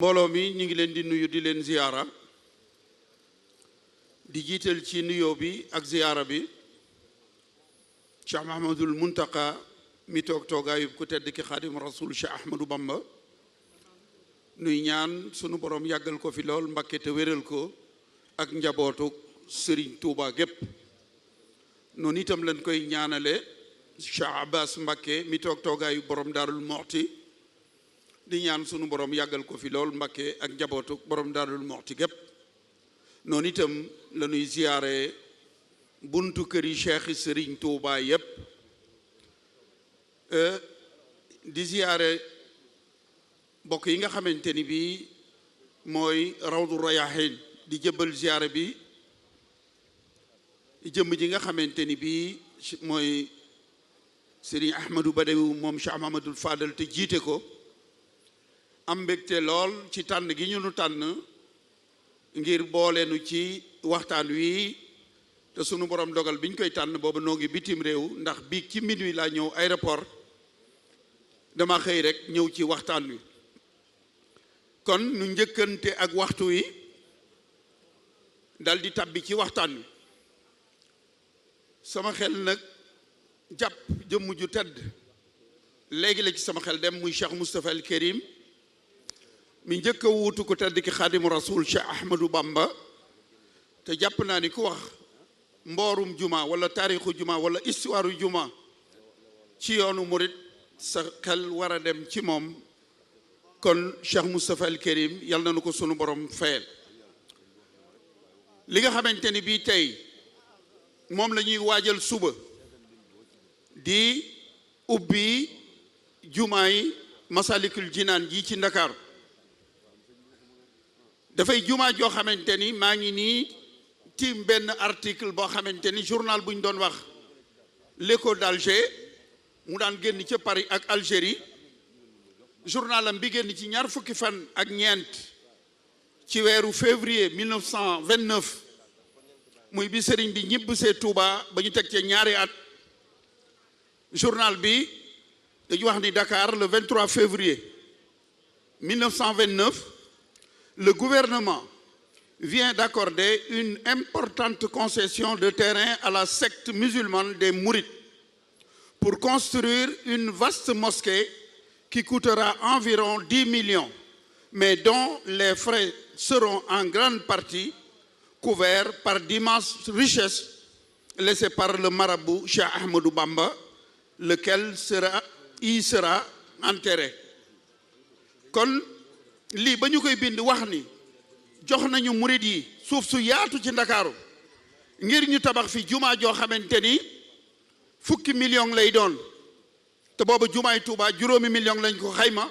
mbooloo mi ñu ngi leen di nuyu di leen ziyaara di jiital ci nuyoo bi ak ziyaara bi Cheikh Mahamadul Muntaka mi toog toogaayub ku tedd ki Xaadim Rasul Cheikh Ahmadou Bamba nuy ñaan sunu borom yàggal ko fi lool Mbakke te wéral ko ak njabootu Sëriñ Tuuba gépp noonu itam lañ koy ñaanale Cheikh Abbas Mbakke mi toog toogaayu borom Daarul Muxti di ñaan sunu borom yàggal ko fi lool Mbakke ak njabootu borom Daarul Muxti gépp noonu itam la ñuy ziyaare buntu këri Cheikh Sëriñ Tuuba yépp di ziyaare bokk yi nga xamante ni bii mooy Rawdu Rayaahiin di jëbbal ziyaare bi jëmm ji nga xamante ni bii mooy Sëriñ Ahmadou Badawi moom Cheikh Mahamadul Fadal te jiite ko am mbégte lool ci tànn gi ñu nu tànn ngir booleenu ci waxtaan wi te sunu borom dogal bi ñu koy tànn boobu noo ngi bitim réew ndax biig ci minuit laa ñëw aéroport dama xëy rek ñëw ci waxtaan wi kon nu njëkkante ak waxtu wi dal di tàbbi ci waxtaan wi sama xel nag jàpp jëmm ju tedd léegi la ci sama xel dem muy Cheikh Moustapha al Karim mi njëkk a wuutu ko tedd ki Xaadimu Rasul Cheikh Ahmadou Bamba te jàpp naa ni ku wax mboorum juma wala taarixu juma wala histoire juma ci yoonu murit sa xel war a dem ci moom kon Cheikh Moustapha al Karim yal na nu ko sunu borom fayal li nga xamante ni bii tey moom la ñuy waajal suba di ubbi jumaay Masalikul Jinaan ji ci Ndakaaru dafay jumaa joo xamante ni maa ngi nii tiim benn article boo xamante ni journal bu ñu doon wax L'Écho d'Alger mu daan génn ca Paris ak Algérie journalam bi génn ci ñaar fukki fan ak ñeent ci weeru février 1929 muy bi sëriñ bi ñibbisee Touba ba ñu teg ci ñaari at journal bi dañu wax ni Dakar le 23 février 1929 le gouvernement vient d'accorder une importante concession de terrain à la secte musulmane des Mourides pour construire une vaste mosquée qui coûtera environ 10 millions, mais dont les frais seront en grande partie couverts par d'immenses richesses laissées par le marabout Cheikh Ahmadou Bamba, lequel y sera enterré. kon lii ba ñu koy bind wax ni jox nañu murid yi suuf su yaatu ci Ndakaaru ngir ñu tabax fi jumaa joo xamante ni fukki million lay doon te booba jumaay Tuubaa juróomi million lañ ko xayma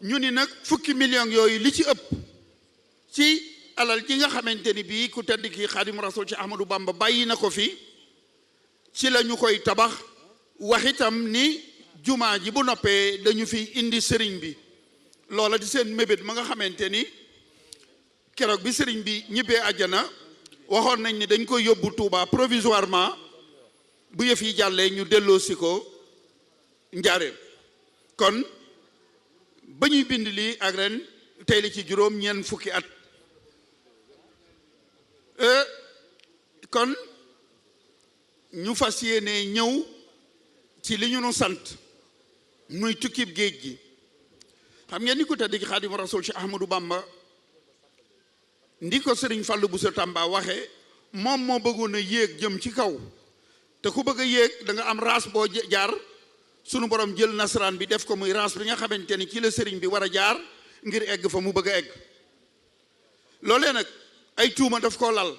ñu ni nag fukki million yooyu li ci ëpp ci alal ji nga xamante ni bii ku tedd ki Xaadimu Rasuul ci Ahmadou Bamba bàyyi na ko fi ci la ñu koy tabax wax itam ni jumaa ji bu noppee dañu fi indi sëriñ bi loola di seen mébét ma nga xamante ni keroog bi sëriñ bi ñibbee àjjana waxoon nañ ni dañ koy yóbbu Touba provisoirement bu yëf yi jàllee ñu delloosi ko njaareem kon ba ñuy bind lii ak ren tey la ci juróom ñeent fukki at kon ñu fas yéene ñëw ci li ñu nu sant muy tukkib géej gi xam ngeen ni ko tedd ki Xaadimu Rasuul ci Ahmadou Bamba ndi ko Sëriñ Fallu Buso Tamba waxe moom moo bëggoon a yéeg jëm ci kaw te ku bëgg a yéeg da nga am raas boo jaar sunu borom jël nasaraan bi def ko muy raas bi nga xamante ni ci la sëriñ bi war a jaar ngir egg fa mu bëgg a egg loolee nag ay tuuma daf koo lal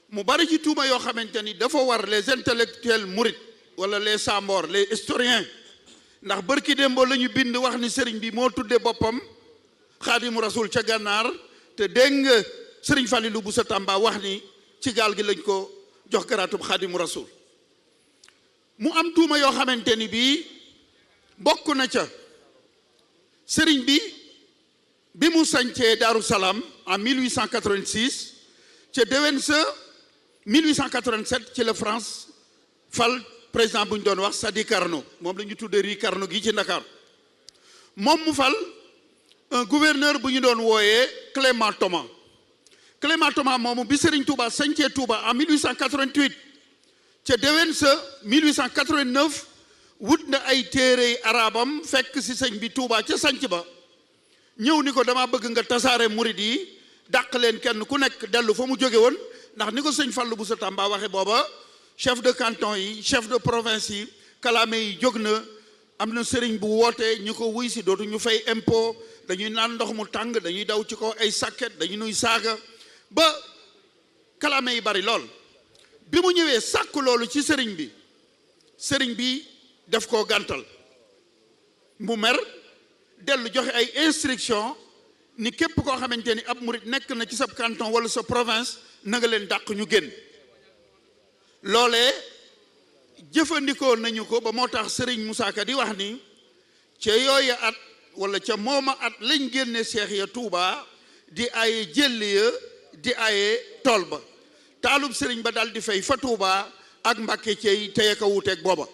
mu bari ci tuuma yoo xamante ni dafa war les intellectuels mourides wala les sambor les historiens ndax bërki démboo la ñu bind wax ni sëriñ bi moo tudde boppam Xaadimu Rasul ca gànnaar te dégg nga sëriñ Falilu Buso Tamba wax ni ci gaal gi lañ ko jox garaatub Xaadimu Rasul mu am tuuma yoo xamante ni bii bokk na ca sëriñ bi mu sañcee Daaru Salaam en 1886 ca déwén sa 1887 ci la France fal président bu ñu doon wax Sadi Carnot moom la ñu tuddee Ri Carnot gi ci Ndakaaru moom mu fal un gouverneur bu ñu doon wooyee Clément Thomas. Clément Thomas moomu bi Serigne Touba sañcee Touba en 1888 ca déwén sa 1889 wut na ay téere arabam fekk ci sëñ bi Touba ca sanc ba ñëw ni ko dama bëgg nga tasaare murid yi dàq leen kenn ku nekk dellu fa mu jóge woon ndax ni ko sëñ Fallou Bousso Tamba waxe booba chef de canton yi chef de province yi kalaame yi jóg na am na sëriñ bu woote ñu ko wuy si dootu ñu fay impôt dañuy naan ndox mu tàng dañuy daw ci ko ay sàkket dañuy nuy saaga ba kalaame yi bari lool bi mu ñëwee sàkk loolu ci sëriñ bi def koo gàntal mu mer dellu joxe ay instruction ni képp koo xamante ni ab murit nekk na ci sa canton wala sa province na nga leen dàq ñu génn loolee jëfandikoo nañu ko ba moo tax Serigne Moussa Ka di wax ni ca yooya at wala ca mooma at lañ génne seex ya Touba di aye jëll ya di aye tool ba taalub Serigne ba daal di fay fa Touba ak Mbàkke cey teye ka wuuteeg booba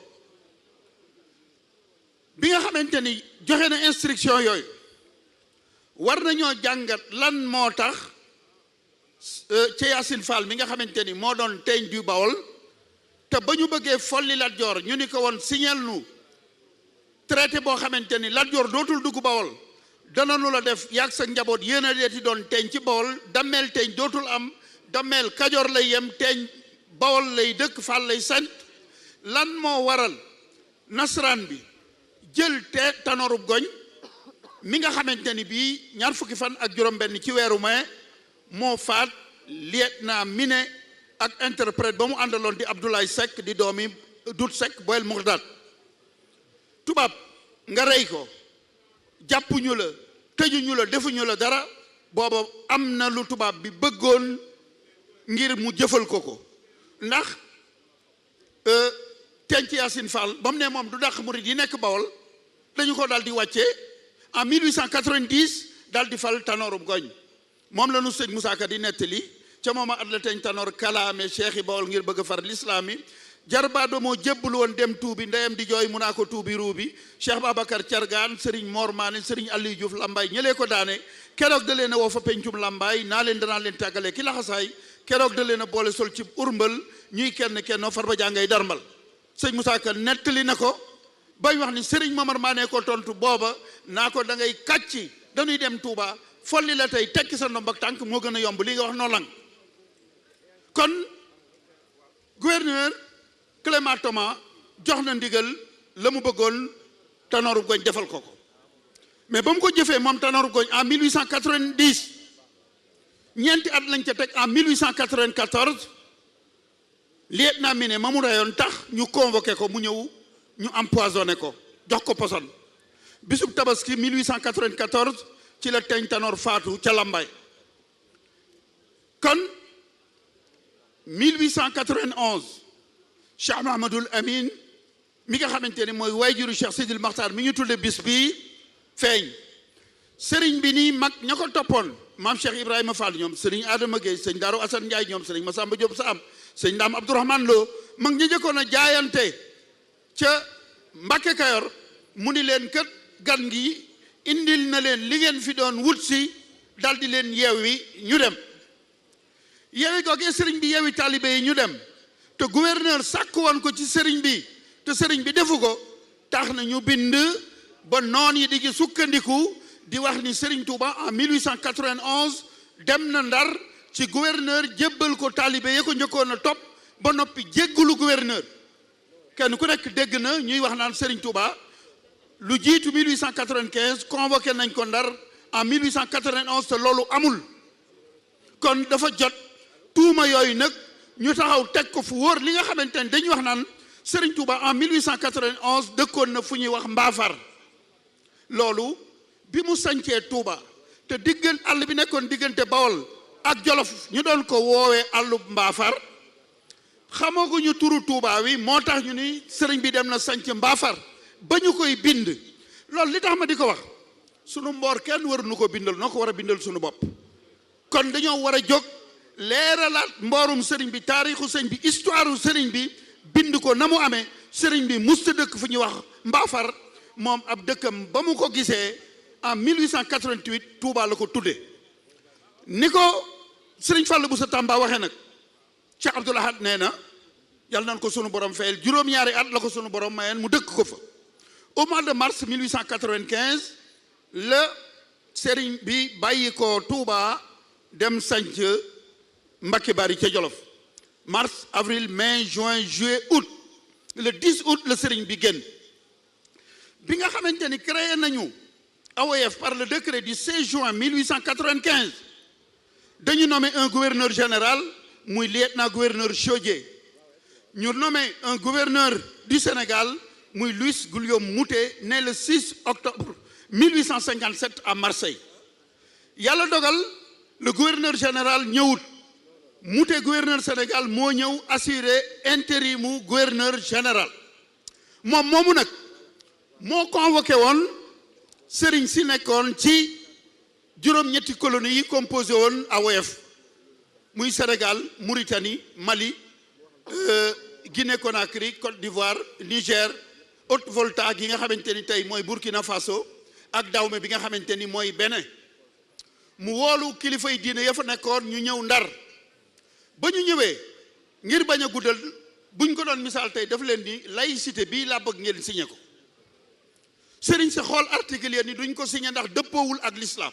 bi nga xamante ni joxe na instruction yooyu war nañoo jàngat lan moo tax ca Yacine Fall mi nga xamante ni moo doon teeñ du Bawol te ba ñu bëggee folli Lat Joor ñu ni ko woon signal nu traité boo xamante ni Lat Joor dootul dugg Bawol dananu la def yàgg sa njaboot yéen a deeti doon teeñ ci Bawol dammeel teeñ dootul am dammeel Kajoor lay yem teeñ Bawol lay dëkk Fall lay sant lan moo waral nasaraan bi jël te Tanorub Goñ mi nga xamante ni bii ñaar fukki fan ak juróom-benn ci weeru mai moo faat lieutenant Miné ak interprète ba mu àndaloon di Abdoulaye Seck di doomi Dut Seck Boel Mourdat tubaab nga rey ko jàppuñu la tëjuñu la defuñu la dara booba am na lu tubaab bi bëggoon ngir mu jëfal ko ndax tenc Yacine Fall ba mu ne moom du dàq murid yi nekk Bawol dañu ko daal di wàccee en 1890 daal di fal Tanorub Goñ moom la nu sëñ Moussa Ka di nettali ca mooma at la teñ Tanor kalaame cheikh yi Bawol ngir bëgg a far l'islam yi jarbaado moo jébbalu woon dem tuubi ndeyam di jooy mu naa ko tuubi ruubi Cheikh Babacar Cargaan Serigne Mor Maane Serigne Aliou Diouf Lambaay ñëlee ko daane keroog da leen a woo fa pencum Lambaay naa leen danaa leen tàggalee ki laxasaay keroog da leen a boole sol ci urmbal ñuy kenn far ba jàngay darmbal sëñ Moussa Ka nettali na ko bañ wax ni Serigne Momar Maane ko tontu booba naa ko da ngay kàcci dañuy dem Touba folli la tey tekki sa ndomb ak tànk moo gën a yomb li nga wax noo lang kon gouverneur Clément Thomas jox na ndigal la mu bëggoon Tanorub Goñ defal ko mais ba mu ko jëfee moom Tanorub Goñ en 1890 ñeenti at lañ ca teg en 1894 lieutenant Miné ma mu reyoon tax ñu convoqué ko mu ñëw ñu empoisonné ko jox ko poson bisub tabaski 1894 ci la teñ Tanor faatu ca Lambaay kon 1891 Cheikh Mahamadul Amin mi nga xamante ne mooy waajuru Cheikh Sidil Maxtaar mi ñu tudde bis bi feeñ sëriñ bi nii mag ña ko toppoon maam Cheikh Ibrahima Fall ñoom sëriñ Adama Gueye sëñ Daaru Asan Njaay ñoom sëriñ Masamba Diop Saam sëñ Ndaam Abdourahmane Lo mag ñi jëkkoon a jaayante ca Mbàkke Kayor mu ni leen kët gan gi indil na leen li ngeen fi doon wut si dal di leen yeewi ñu dem yeewi googee sëriñ bi yeewi taalibe yi ñu dem te gouverneur sàkk woon ko ci sëriñ bi te sëriñ bi defu ko tax na ñu bind ba noon yi di sukkandiku di wax ni Sëriñ Touba en 1891 dem na Ndar ci gouverneur jébbal ko taalibe ya ko njëkkoon a topp ba noppi jéggulu gouverneur kenn ku nekk dégg na ñuy wax naan Sëriñ Touba lu jiitu 1895 convoqué nañ ko Ndar en 1891 te loolu amul kon dafa jot tuuma yooyu nag ñu taxaw teg ko fu wóor li nga xamante ne dañuy wax naan Sëriñ Touba en 1891 dëkkoon na fu ñuy wax Mbaafar loolu bi mu sañcee Touba te àll bi nekkoon diggante Bawol ak Jolof ñu doon ko woowee àllub Mbaafar xamaguñu turu Touba wi moo tax ñu ni sëriñ bi dem na sañc Mbaafar ba ñu koy bind loolu li tax ma di ko wax sunu mboor kenn waruñu ko bindal noo ko war a bindal sunu bopp kon dañoo war a jóg leeralaat mboorum sëriñ bi taarixu sëriñ bi histoire sëriñ bi bind ko na mu amee sëriñ bi musta dëkk fu ñuy wax Mbaafar moom ab dëkkam ba mu ko gisee en 1888 Touba la ko tudde ni ko Serigne Fallou Bousso Tamba waxee nag Cheikh Abdoul Ahad nee na yàlla nañ ko sunu borom fayal juróom-ñaari at la ko sunu borom mayeen mu dëkk ko fa. Au mois de mars 1895 la Serigne bi bàyyi ko Touba dem sanc Mbacké Bari ca Jolof mars avril mai juin juillet août le 10 août le Serigne bi génn bi nga xamante ni créé nañu AOF par le décret du 16 juin 1895 dañu nommé un gouverneur général muy lieutenant gouverneur Chaudié ñu nommé un gouverneur du Sénégal muy Louis Guillaume Moutet né le 6 octobre 1857 à Marseille yàlla dogal le gouverneur général ñëwut Moutet gouverneur Sénégal moo ñëw assuré intérimu gouverneur général moom moomu nag moo convoqué woon sëriñ si nekkoon ci juróom-ñetti colonies yi composé woon AOF muy Sénégal Mauritanie Mali Guinée Conakry Côte d'Ivoire Niger Haute-Volta gi nga xamante ni tey mooy Burkina Faso ak Dahomey bi nga xamante ni mooy Bénin mu woolu kilifa yi diine ya fa nekkoon ñu ñëw Ndar ba ñu ñëwee ngir bañ a guddal buñ ko doon misaal tey daf leen ni laïcité bii laa bëgg ngeen signé ko sëriñ si xool article yi ni duñ ko signé ndax dëppoowul ak l'islam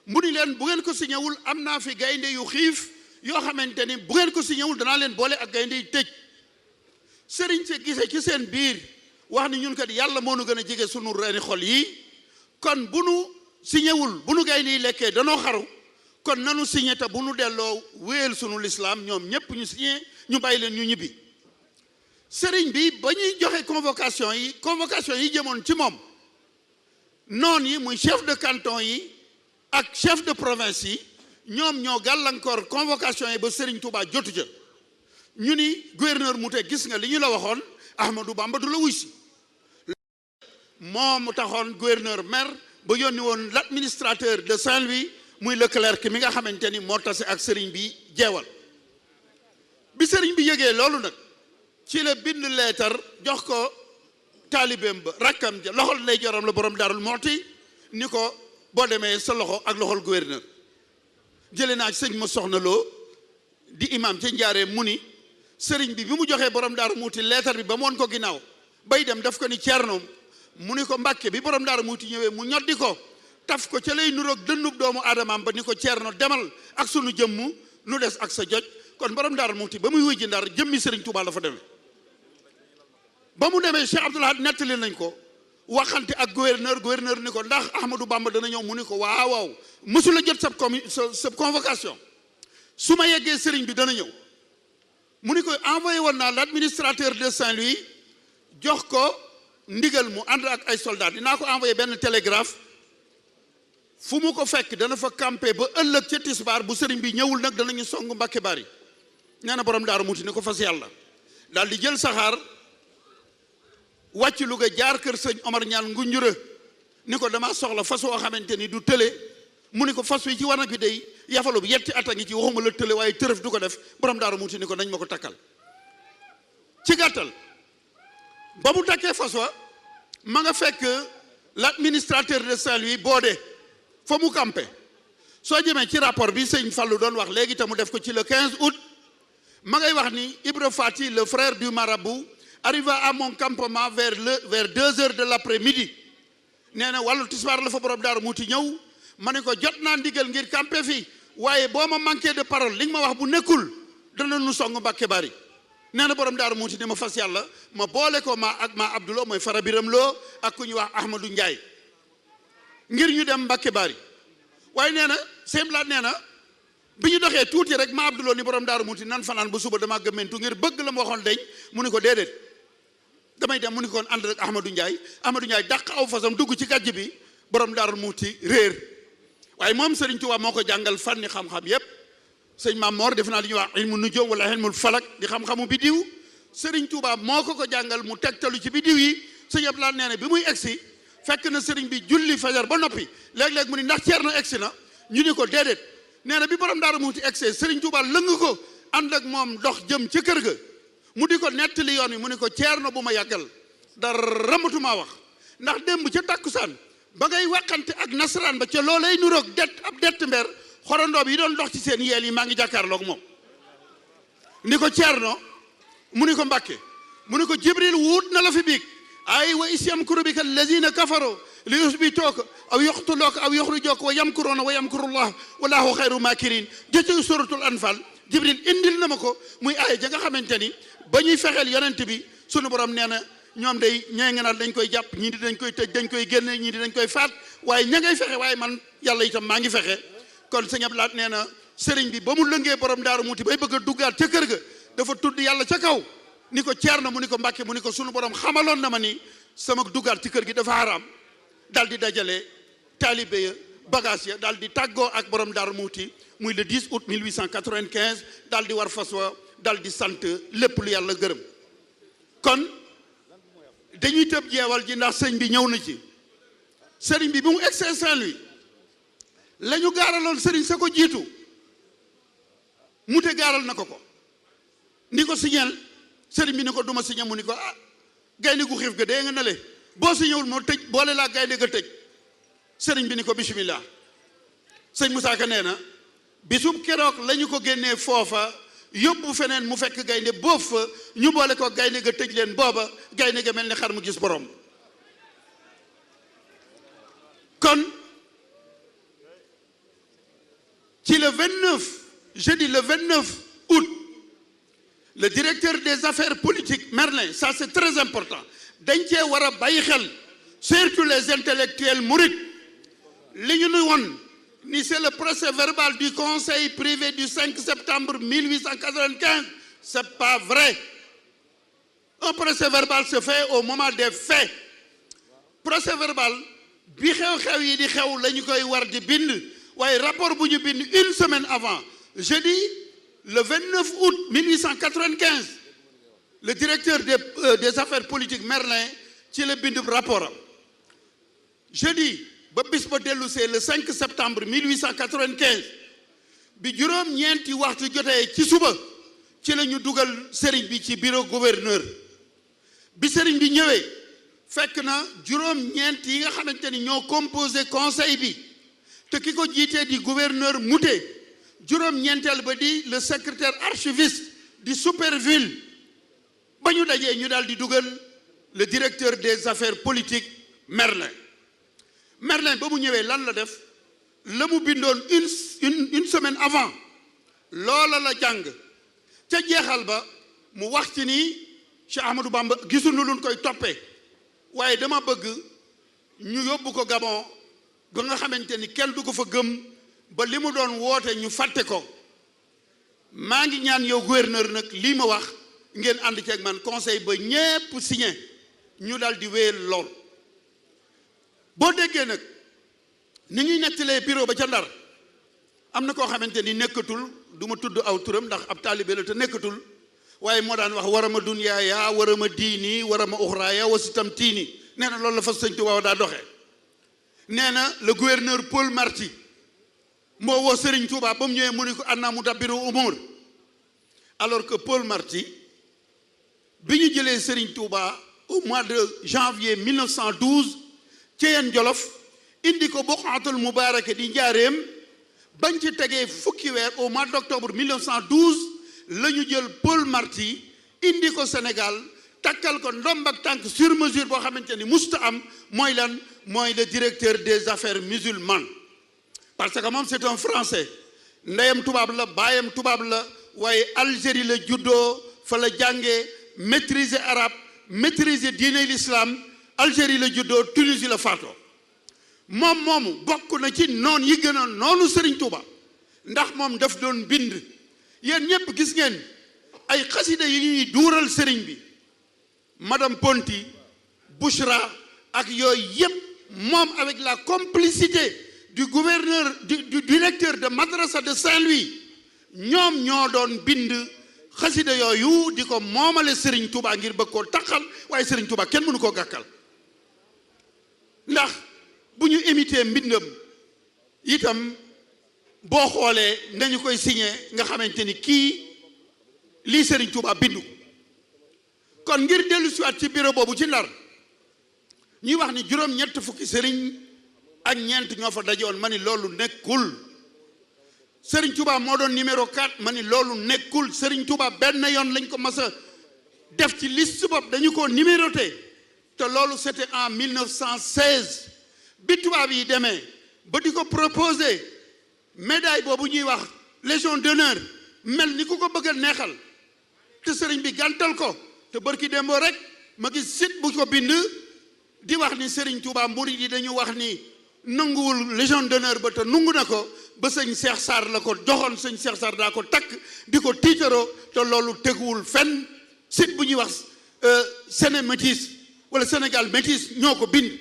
mu ni leen bu ngeen ko signé wul am naa fi gaynde yu xiif yoo xamante ni bu ngeen ko signé wul danaa leen boole ak gaynde yu tëj sëriñ si gisee ci seen biir wax ni ñun kat yàlla moo nu gën a jege sunu reeni xol yi kon bu nu signé wul bu nu gaynde yi lekkee danoo xaru kon nanu signé te bu nu delloo wéyal sunu l'islam ñoom ñépp ñu signé ñu bàyyi leen ñu ñibbi sëriñ bi ba ñuy joxe convocation yi jëmoon ci moom noon yi muy chef de canton yi ak chef de province yi ñoom ñoo gàllankoor convocation yi ba sëriñ Touba jotu ca ñu ni gouverneur Moutet gis nga li ñu la waxoon Ahmadou Bamba du la wuy si moom taxoon gouverneur maire ba yónni woon l'administrateur de Saint-Louis muy Leclerc mi nga xamante ni moo tase ak sëriñ bi jeewal bi sëriñ bi yëgee loolu nag ci la bind leetar jox ko taalibeem ba rakkam ja loxol lay joram la borom Daarul Muxti ni ko boo demee sa loxo ak loxol gouverneur jëlee naa ci sëñ ma soxna loo di imam ca njaaree mu ni sëriñ bi mu joxee borom Daaru Muxti leetar bi ba mu woon ko ginnaaw bay dem daf ko ni ceernoom mu ni ko Mbàkke bi borom Daaru Muxti ñëwee mu ñoddi ko taf ko ca lay nuroog dënnub doomu aadamaam ba ni ko ceerno demal ak sunu jëmm nu des ak sa joj kon borom Daaru Muxti ba muy wuy ji Ndar jëmmi sëriñ Touba la fa demee ba mu demee Cheikh Abdoul Ahad nettali nañ ko waxante ak gouverneur ni ko ndax Ahmadou Bamba dana ñëw mu ni ko waaw mësula jot sa convocation su ma yeggee sëriñ bi dana ñëw mu ni ko envoyé woon naa l'administrateur de Saint-Louis jox ko ndigal mu ànd ak ay soldats dinaa ko envoyé benn télégraphe fu mu ko fekk dana fa campé ba ëllëg ca tisbaar bu sëriñ bi ñëwul nag danañu song Mbacké Bari nee na borom Daaru Muxti ni ko fas yàlla daal di jël saxaar wàcc Louga jaar kër sëñ Omar ñaan Ngunjura ni ko damaa soxla fas woo xamante ni du tële mu ni ko fas wi ci wanag bi day yafalu bi yetti at a ngi ci waxuma la tële waaye tërëf du ko def borom Daaru Muxti ni ko nañ ma ko takkal ci gàttal ba mu takkee fas wa ma nga fekk l'administrateur de Saint-Louis boode fa mu campé soo jëmee ci rapport bi sëñ Fallou doon wax léegi te mu def ko ci le 15 août ma ngay wax ni Ibra Fati le frère du marabout arriva à mon campement vers 2 heures de l'après-midi nee na wàllu tisbaar la fa borom Daaru Muxti ñëw ma ne ko jot naa ndigal ngir campé fii waaye boo ma manqué de parole li nga ma wax bu nekkul dana nu song Mbacké Bari nee na borom Daaru Muxti ni ma fas yàlla ma boole ko ma Abdouloo mooy Fara Biram Loo ak ku ñuy wax Ahmadou Ndiaye ngir ñu dem Mbacké Bari waaye nee na semblaat nee na bi ñu doxee tuuti rek ma Abdouloo ni borom Daaru Muxti nan fanaan bu suba dama gëmmentu ngir bëgg la ma waxoon deñ mu ni ko déedéet damay dem mu ni ko woon ànd rek Ahmadou Ndiaye dàq aw fasam dugg ci gàjj bi borom Daaru Muxti réer waaye moom Serigne Touba moo ko jàngal fànni xam-xam yépp sëñ Maam Mor def naa li ñuy wax ilmu nujum wala ilmul falak di xam-xamu biddiw Serigne Touba moo ko jàngal mu tegtalu ci biddiw yi sëñ Abdoulaye nee na bi muy egsi fekk na Serigne bi julli fajar ba noppi léeg-léeg mu ni ndax ceerno egsi na ñu ni ko déedéet nee na bi borom Daaru Muxti egsee Serigne Touba lëng ko ànd ak moom dox jëm ca kër ga mu di ko nettali yoon wi mu ni ko ceerno bu ma yàggal dara ramatumaa wax ndax démb ca tàkkusaan ba ngay waxante ak nasaraan ba ca loolay nuroog ab dett mber xorondoo yi doon dox ci seen yeel yi maa ngi jàkkaarloog moom ni ko Ceerno mu ni ko Mbàkke mu ni ko Jibril wuut na la fi biig ay wa is yamkuru bika allazina kafaru li yusbituuka aw yaqtuluuka aw yuxrijuuka wa yamkuruuna wa yamkurullah wallahu xayru makirin jëcc suratul anfal Jibril indil na ma ko muy aaya ja nga xamante ni ba ñuy fexeel yonent bi sunu borom nee na ñoom day ñee nga naan dañ koy jàpp ñii di dañ koy tëj dañ koy génne ñii di dañ koy faat waaye ña ngay fexe waaye man yàlla itam maa ngi fexe kon sëñ Abdou Lahad nee na sëriñ bi ba mu lëngee borom Daaru Muti bay bëgg a duggaat ca kër ga dafa tudd yàlla ca kaw ni ko Ceerno mu ni ko Mbàkke mu ni ko sunu borom xamaloon na ma ni sama duggaat ci kër gi dafa haram daal di dajale taalibe ya bagage ya daal di tàggoo ak borom Daaru Muti muy le 10 août 1895 daal di war fas wa daal di sant lépp lu yàlla gërëm kon dañuy tëb jeewal ji ndax sëñ bi ñëw na ci sëriñ bi mu egsee Saint-Louis la ñu gaaraloon sëriñ sa ko jiitu mute gaaral na ko ni ko signal sëriñ bi ni ko duma signé mu ni ko gaynde gu xiif ga dee nga nale boo signéwul moo tëj boole laa gaynde ga tëj sëriñ bi ni ko bismillah sëñ Moussa Ka nee na bisub keroog la ñu ko génnee foofa yóbbu feneen mu fekk gaynde boof fa ñu boole ko gaynde ga tëj leen booba gaynde ga mel ni xar mu gis borom kon ci le 29 jeudi le 29 août le directeur des affaires politiques Merlin ça c'est très important dañ cee war a bàyyi xel surtout les intellectuels mourides li ñu nu woon ni c'est le procès verbal du conseil privé du 5 septembre 1895 c'est pas vrai un procès verbal se fait au moment des faits procès verbal bi xew-xew yi di xew la ñu koy war di bind waaye rapport bu ñu bind une semaine avant jeudi le 29 août 1895 le directeur des affaires politiques Merlin ci la bind rapport am jeudi ba bis ba dellu see le 5 septembre 1895 bi juróom-ñeenti waxtu jotee ci suba ci la ñu dugal sëriñ bi ci bureau gouverneur bi sëriñ bi ñëwee fekk na juróom-ñeent yi nga xamante ni ñoo composé conseil bi te ki ko jiitee di gouverneur Mouté juróom-ñeenteel ba di le secrétaire archiviste di Superville ba ñu dajee ñu daal di dugal le directeur des affaires politiques Merlin ba mu ñëwee lan la def la mu bindoon une semaine avant loola la jàng ca jeexal ba mu wax ci ni Cheikh Ahmadou Bamba gisuñu luñ koy toppee waaye dama bëgg ñu yóbbu ko Gabon ba nga xamante ni kenn du ko fa gëm ba li mu doon woote ñu fàtte ko maa ngi ñaan yow gouverneur nag lii ma wax ngeen ànd ceeg man conseil ba ñépp signé ñu daal di wéyal lool boo déggee nag ni ñuy nettalee bureau ba ca Ndar am na koo xamante ni nekkatul du ma tudd aw turam ndax ab taalibe la te nekkatul waaye moo daan wax warama dunyaa yaa warama diini warama uxraa yaa wasitam tiini nee na loolu la fa sëñ Tuubaa daa doxee nee na le gouverneur Paul Marty moo woo Serigne Touba ba mu ñëwee mu ni ko anna mu dabbiru umur alors que Paul Marty bi ñu jëlee Serigne Touba au mois de janvier 1912 ci Yeen Jolof indi ko Buqaatul Mubaaraka di njaareem bañ ci tegee fukki weer au mois d'octobre 1912 la ñu jël Paul Marty indi ko Sénégal takkal ko ndomb ak tànk sur mesure boo xamante ni musta am mooy lan mooy le directeur des affaires musulmanes parce que moom c'est un français ndeyam tubaab la baayam tubaab la waaye Algérie la juddoo fa la jàngee maîtriser arabe maîtriser diine l'islam Algérie la juddoo Tunisie la faatoo moom moomu bokk na ci noon yi gën a noonu Serigne Touba ndax moom daf doon bind yéen ñëpp gis ngeen ay xasida yi ñuy duural Serigne bi Madame Ponty Bouchra ak yooyu yëpp moom avec la complicité du gouverneur du directeur de madrasa de Saint-Louis ñoom ñoo doon bind xasida yooyu di ko moomale Serigne Touba ngir bëgg koo taxal waaye Serigne Touba kenn mënu koo gàkkal ndax bu ñu imité mbindam itam boo xoolee nañu koy signé nga xamante ni kii lii Serigne Touba bindu kon ngir dellu siwaat ci bureau boobu ci Ndar ñuy wax ni juróom-ñett fukki sëriñ ak ñeent ñoo fa dajoon ma ni loolu nekkul Serigne Touba moo doon numéro 4 ma ni loolu nekkul Serigne Touba benn yoon lañ ko mas a def ci liste bopp dañu ko numéroté te loolu c'était en 1916 bi tubaab yi demee ba di ko proposer médaille boobu ñuy wax légion d'honneur mel ni ku ko bëgg a neexal te sëriñ bi gàntal ko te bërki démboo rek ma gis site bu ko bind di wax ni Serigne Touba murid yi dañu wax ni nanguwul légion d'honneur ba te nungu na ko ba sëñ Cheikh Sarr la ko joxoon sëñ Cheikh Sarr daa ko takk di ko tiitaroo te loolu teguwul fenn site bu ñuy wax Séné Métis wala Sénégal Métis ñoo ko bind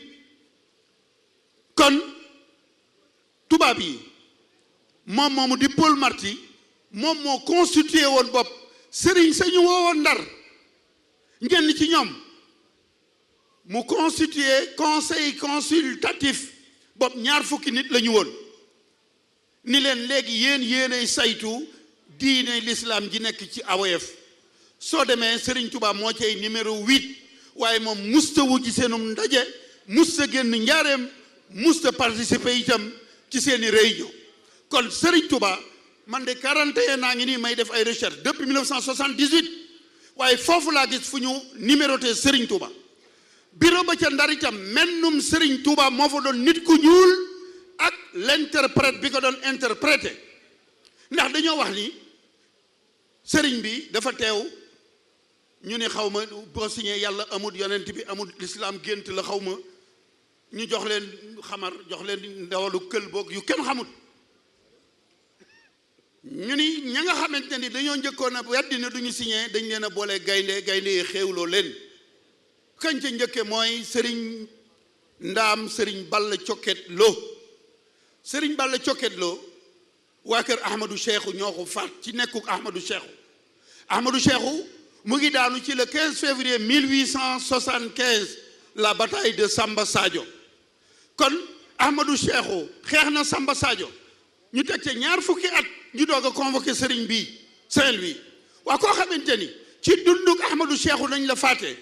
kon tubaab yi moom moomu di Paul Marty moom moo constitué woon bopp sëriñ sañu woowoon Ndar ñenn ci ñoom mu constitué conseil consultatif bopp ñaar fukki nit la ñu woon ni leen léegi yéenay saytu diine l'islam ji nekk ci AOF soo demee Serigne Touba moo cay numéro 8 waaye moom musta wu ci seenum ndaje musta génn njaareem musta participer itam ci seeni réunion kon Serigne Touba man de 41 naa ngi nii may def ay recherche depuis 1978 waaye foofu laa gis fu ñu numéroté Serigne Touba bureau ba ca Ndar itam mennum Serigne Touba moo fa doon nit ku ñuul ak l'interprète bi ko doon interprété ndax dañoo wax ni Serigne bi dafa teew ñu ne xaw ma boo signé yàlla amul yonent bi amul l'islam gént la xaw ma ñu jox leen xamar jox leen ndawalu kël boog yu kenn xamut ñu ni ña nga xamante ni dañoo njëkkoon a weddi na duñu signé dañ leen a boole gaynde yi xéewloo leen kañ ca njëkke mooy Serigne Ndaam Serigne Balla Coket Lo Serigne Balla Coket Lo waa kër Ahmadou Cheikhou ñoo ko faat ci nekkuk Ahmadou Cheikhou mu ngi daanu ci le 15 février 1875 la bataille de Samba Sadio kon Ahmadou Cheikhou xeex na Samba Sadio ñu teg ca ñaar fukki at ñu doog a convoqué Serigne bi Saint-Louis waa koo xamante ni ci dunduk Ahmadou Cheikhou nañ la faate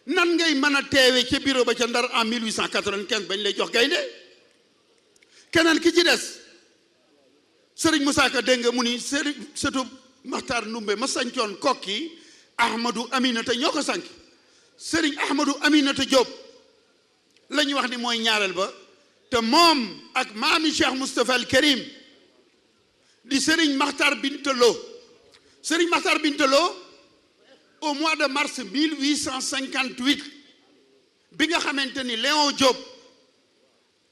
nan ngay mën a teewe ca bureau ba ca Ndar en 1895 bañ lay jox gaynde keneen ki ci des Serigne Moussa Ka dégg nga mu ni Serigne sëtu Maxtaar Ndumbe ma sañcoon kokki Ahmadou Aminata ñoo ko sànk Serigne Ahmadou Aminata Diop la ñu wax ni mooy ñaareel ba te moom ak maami Cheikh Moustapha al Karim di Serigne Makhtar Binta Lo Serigne Makhtar Binta Lo au mois de mars 1858 bi nga xamante ni Léon Diop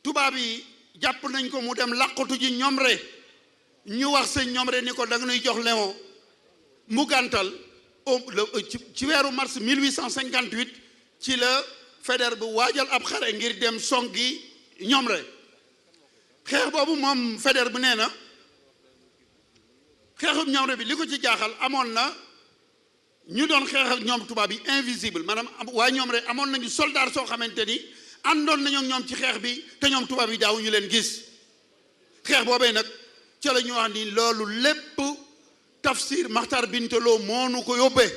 tubaab yi jàpp nañ ko mu dem làqatu ji Ñomre ñu wax sëñ Ñomre ni ko da nga nuy jox Léon mu gàntal ci weeru mars 1858 ci la Faidherbe bu waajal ab xare ngir dem songi Ñomre xeex boobu moom Faidherbe bu nee na xeexub Ñomre bi li ko ci jaaxal amoon na ñu doon xeex ak ñoom tubaab yi invisible maanaam waa Ñomre amoon nañu soldat soo xamante ni àndoon nañu ak ñoom ci xeex bi te ñoom tubaab yi daaw ñu leen gis xeex boobee nag ca la ñu wax ni loolu lépp Tafsir Makhtar Binta Lo moo nu ko yóbbee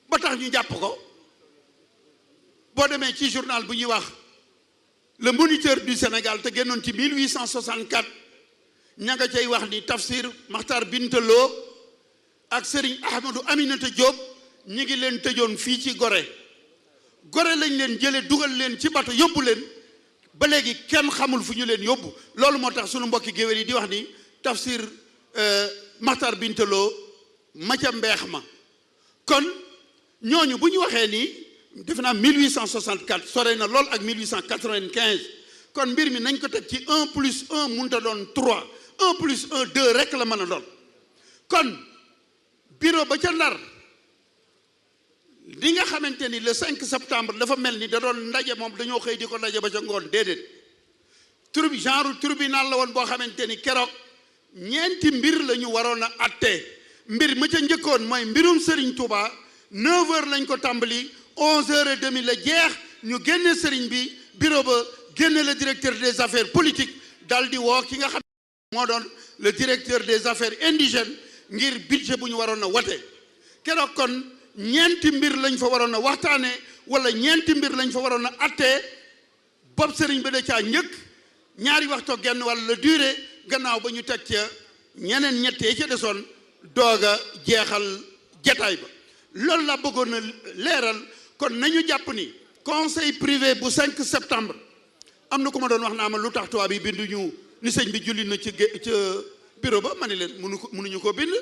ba tax ñu jàpp ko boo demee ci journal bu ñuy wax le Moniteur du Sénégal te génnoon ci 1864 ña nga cay wax ni Tafsir Makhtar Binta Lo ak Serigne Ahmadou Aminata Diop ñi ngi leen tëjoon fii ci Gorée lañ leen jële dugal leen ci bato yóbbu leen ba léegi kenn xamul fu ñu leen yóbbu loolu moo tax sunu mbokki géwél yi di wax ni Tafsir Makhtar Binta Lo ma ca mbeex ma kon ñooñu bu ñu waxee nii defe naa 1864 sore na lool ak 1895 kon mbir mi nañ ko teg ci 1+1 mënut a doon 3 1+1 2 rek la mën a doon kon bureau ba ca Ndar li nga xamante ni le 5 septembre dafa mel ni da doon ndaje moom dañoo xëy di ko ndaje ba ca ngoon déedéet genre tribunal la woon boo xamante ni keroog ñeenti mbir la ñu waroon a atte mbir ma ca njëkkoon mooy mbirum Serigne Touba 9h lañ ko tàmbali 11h30 la jeex ñu génne Serigne bi bureau ba génne le directeur des affaires politiques dal di woo ki nga xam moo doon le directeur des affaires indigènes ngir budget bu ñu waroon a wate keroog kon ñeenti mbir lañ fa waroon a waxtaane wala ñeenti mbir lañ fa waroon a attee bopp sëriñ ba da caa njëkk ñaari waxtu genn wàll la durée gannaaw ba ñu teg ca ñeneen ñettee ca desoon doog a jeexal jataay ba loolu la bëggoon a leeral kon nañu jàpp ni conseil privé bu 5 septembre am na ku ma doon wax naa ma lu tax tubaab yi binduñu ni sëñ bi julli na ca bureau ba ma ne leen mënuñu ko bind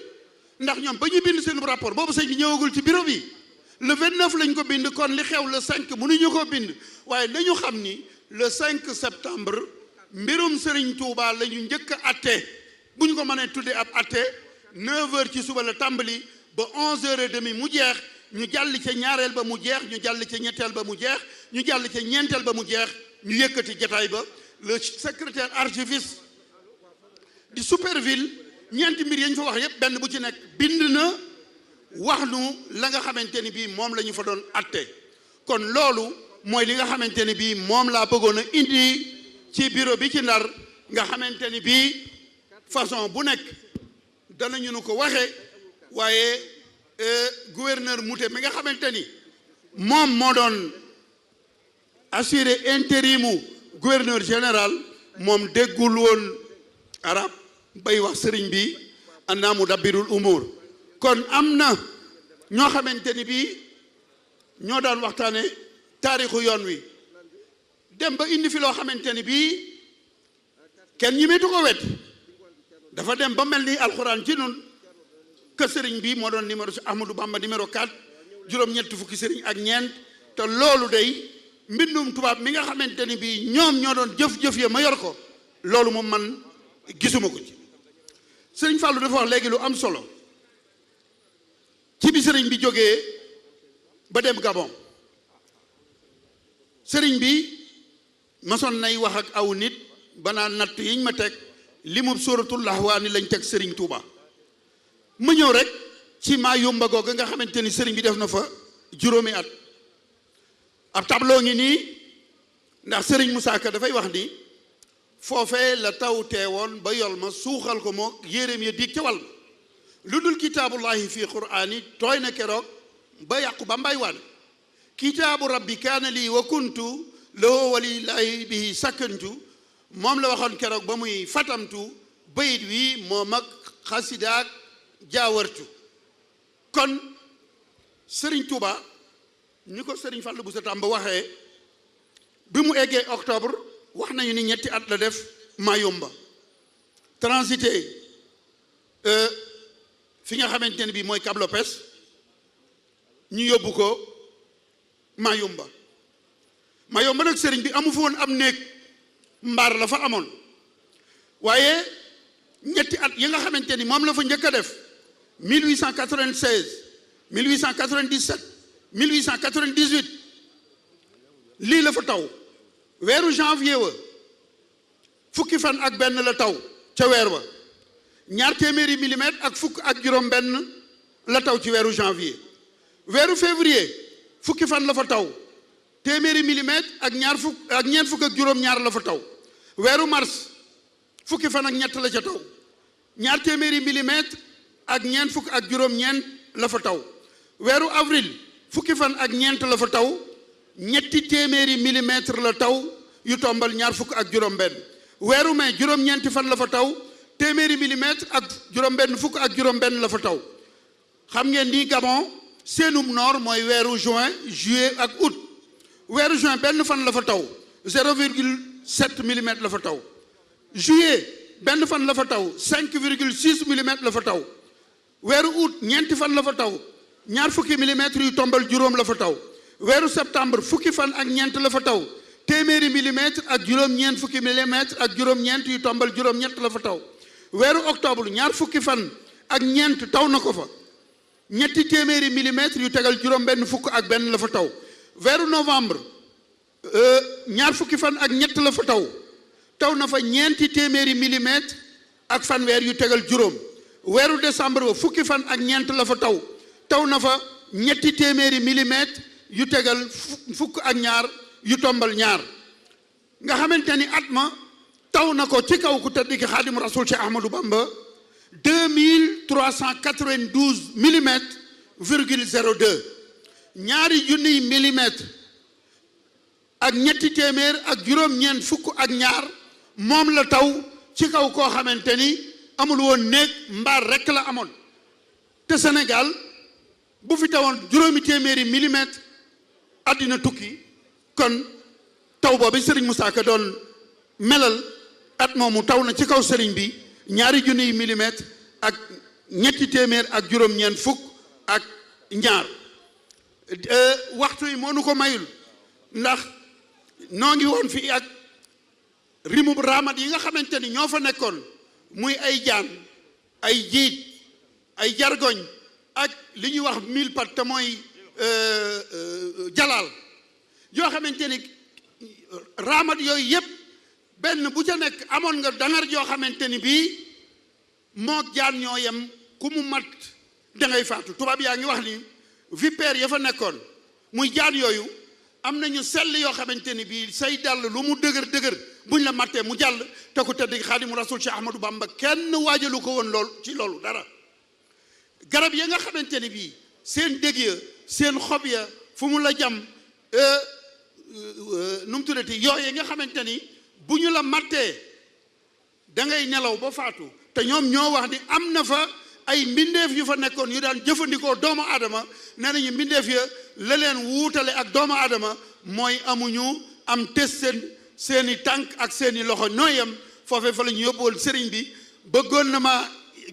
ndax ñoom ba ñu bind seen rapport boobu sëñ bi ñëwagul ci bureau bi le 29 lañ ko bind kon li xew le 5 mënuñu ko bind waaye nañu xam ni le 5 septembre mbirum Serigne Touba la ñu njëkk a atte bu ñu ko mënee tuddee ab atte 9h ci suba la tàmbali ba 11h30 mu jeex ñu jàll ca ñaareel ba mu jeex ñu jàll ca ñetteel ba mu jeex ñu jàll ca ñeenteel ba mu jeex ñu yëkkati jataay ba le secrétaire archiviste di Superville ñeenti mbir yañ fa wax yépp benn bu ci nekk bind na wax nu la nga xamante ni bii moom la ñu fa doon atte kon loolu mooy li nga xamante ni bii moom laa bëggoon a indi ci bureau bi ci Ndar nga xamante ni bii façon bu nekk danañu nu ko waxe waaye gouverneur Mouté mi nga xamante ni moom moo doon assurer intérimu gouverneur général moom déggul woon arab bay wax sëriñ bi anna mudabbirul umur kon am na ñoo xamante ni bii ñoo daan waxtaane taarixu yoon wi dem ba indi fi loo xamante ni bii kenn ñi metu ko wet dafa dem ba mel ni alxuraan ci nun que sëriñ bi moo doon numéro Ahmadou Bamba numéro 4 juróom-ñett fukki sëriñ ak ñeent te loolu day mbindum tubaab mi nga xamante ni bii ñoom ñoo doon jëf-jëf ya ma yor ko loolu moom man gisuma ko ci sëriñ Fallou dafa wax léegi lu am solo ci bi sëriñ bi jógee ba dem Gabon sëriñ bi masoon nay wax ak aw nit ba naan natt yiñ ma teg li mu sóoratul Lahwaani lañ teg sëriñ Touba ma ñëw rek ci maa yomba googu nga xamante ni sëriñ bi def na fa juróomi at ab tableau ngi nii ndax sëriñ Moussa Ka dafay wax ni foofee la taw teewoon ba yol ma suuxal ko moo yéreem ya diig ca wal lu dul kitaabullahi fi qur'aani tooy na keroog ba yàqu ba mbay waan kitaabu rabbi kaana lii wa kuntu lahu walillahi bihi sakkantu moom la waxoon keroog ba muy fatamtu bayit wi moo mag xasidaak jaawartu kon sëriñ Touba ni ko sëriñ Fallou bu sa Tamba waxee bi mu eggee octobre wax nañu ni ñetti at la def Mayumba transité fi nga xamante ne bii mooy Cap Lopez ñu yóbbu ko Mayumba nag sëriñ bi amu fa woon am néeg mbaar la fa amoon waaye ñetti at yi nga xamante ni moom la fa njëkk a def 1896 1897 1898 lii la fa taw weeru janvier wa fukki fan ak benn la taw ca weer wa 200 millimètres ak fukk ak juróom benn la taw ci weeru janvier weeru février fukki fan la fa taw 100 millimètres ak ñeent fukk ak juróom ñaar la fa taw weeru mars fukki fan ak ñett la ca taw 200 millimètres ak ñeent fukk ak juróom ñeent la fa taw weeru avril fukki fan ak ñeent la fa taw 300 millimètres la taw yu tombal ñaar fukk ak juróom benn weeru mai juróom-ñeenti fan la fa taw 100 millimètres ak juróom benn fukk ak juróom benn la fa taw xam ngeen ni Gabon seenum noor mooy weeru juin juillet ak août weeru juin benn fan la fa taw 0,7 millimètres la fa taw juillet benn fan la fa taw 5,6 millimètres la fa taw weeru août ñeenti fan la fa taw ñaar fukki millimètres yu tombal juróom la fa taw weeru septembre fukki fan ak ñeent la fa taw 100 millimètres ak juróom-ñeent fukki millimètres ak juróom-ñeent yu tombal juróom-ñett la fa taw weeru octobre ñaar fukki fan ak ñeent taw na ko fa 300 millimètres yu tegal juróom-benn fukk ak benn la fa taw weeru novembre ñaar fukki fan ak ñett la fa taw na fa 400 millimètres ak fanweer yu tegal juróom weeru décembre ba fukki fan ak ñeent la fa taw na fa 200 millimètres yu tegal fukk ak ñaar yu tombal ñaar nga xamante ni at ma taw na ko ci kaw ku tedd ki Xaadim Rasul ci Ahmadou Bamba 2392 millimètres virgule 02 ñaari junniy millimètres ak ñetti téeméer ak juróom-ñeent fukk ak ñaar moom la taw ci kaw koo xamante ni amul woon néeg mbaar rekk la amoon te Sénégal bu fi tawoon juróomi téeméeri millimètre àddina tukki kon taw boobu Serigne Moussa Ka doon melal at moomu taw na ci kaw Serigne bi ñaari junniy millimètre ak ñetti téeméer ak juróom-ñeent fukk ak ñaar waxtu yi moo nu ko mayul ndax noo ngi woon fi ak rimub raamat yi nga xamante ni ñoo fa nekkoon muy ay jaan ay jiit ay jargoñ ak li ñuy wax mille pat te mooy jalaal yoo xamante ni raamat yooyu yépp benn bu ca nekk amoon nga dangar joo xamante ni bii mook jaan ñoo yem ku mu mat dangay faatu tubaab yaa ngi wax ni vipère ya fa nekkoon muy jaan yooyu am nañu sell yoo xamante ni bii say dàll lu mu dëgër dëgër buñ la mattee mu jàll te ku tedd Xaadimu Rasuul Cheikh Ahmadou Bamba kenn waajalu ko woon lool ci loolu dara garab ya nga xamante ni bii seen dég ya seen xob ya fu mu la jam nu mu tuddati yooyu nga xamante ni bu ñu la mattee da ngay nelaw ba faatu te ñoom ñoo wax ni am na fa ay mbindeef yu fa nekkoon yu daan jëfandikoo doomu aadama nee nañu mbindeef ya la leen wuutale ak doomu aadama mooy amuñu am tes seeni tànk ak seeni loxo nooyam foofee fa la ñu yóbbuwoon sëriñ bi bëggoon na ma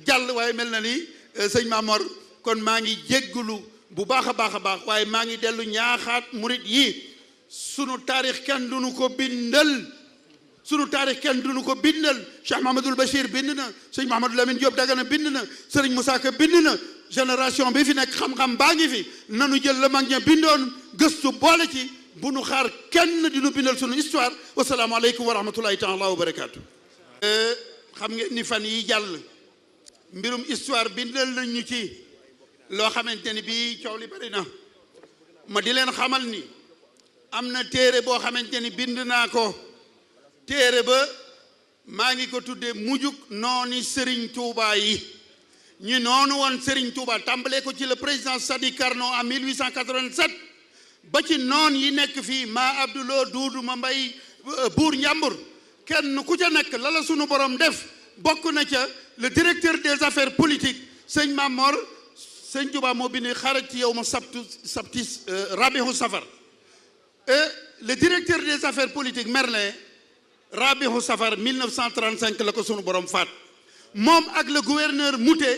jàll waaye mel na ni sëñ Mamor kon maa ngi jéggulu bu baax a baax a baax waaye maa ngi dellu ñaaxaat murit yi sunu taarix kenn duñu ko bindal Cheikh Mahamadul Bachir bind na sëñ Mahamadou Lamine Diop Dagana bind na sëriñ Moussa Ka bind na génération bi fi nekk xam-xam baa ngi fi nanu jël la mag ña bindoon gëstu boole ci bu nu xaar kenn di nu bindal sunu histoire wasalaamaaleykum wa rahmatullahi taala wa barakaatu. xam ngeen ni fan yi jàll mbirum histoire bindal nañ ñu ci loo xamante ni bii coow li bari na ma di leen xamal ni am na téere boo xamante ni bind naa ko téere ba maa ngi ko tuddee mujjug nooni Serigne Touba yi ñu noonu woon Serigne Touba tàmbalee ko ci le président Sadi Carnot en 1887 ba ci noon yi nekk fii maa Abdouloo Duudu ma mbay buur njàmbur kenn ku ca nekk la sunu borom def bokk na ca le directeur des affaires politiques sëñ Mamor sëñ Touba moo bind xaraj ci yow ma sabti rabihu safar et le directeur des affaires politiques Merlin rabihu safar 1935 la ko sunu borom faat moom ak le gouverneur Mouté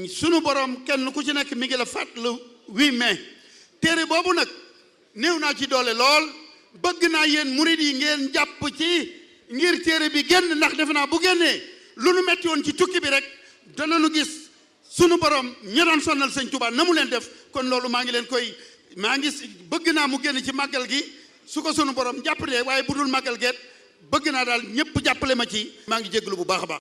sunu borom kenn ku ci nekk mi ngi la faat le 8 mai téere boobu nag néew naa ci doole lool bëgg naa yéen murid yi ngeen jàpp ci ngir téere bi génn ndax defe naa bu génnee lu nu metti woon ci tukki bi rek danañu gis sunu borom ña doon sonnal sëñ Touba na mu leen def kon loolu maa ngi bëgg naa mu génn ci màggal gi su ko sunu borom jàppalee waaye bu dul màggal geet bëgg naa daal ñëpp jàppale ma ci maa ngi jégalu bu baax a baax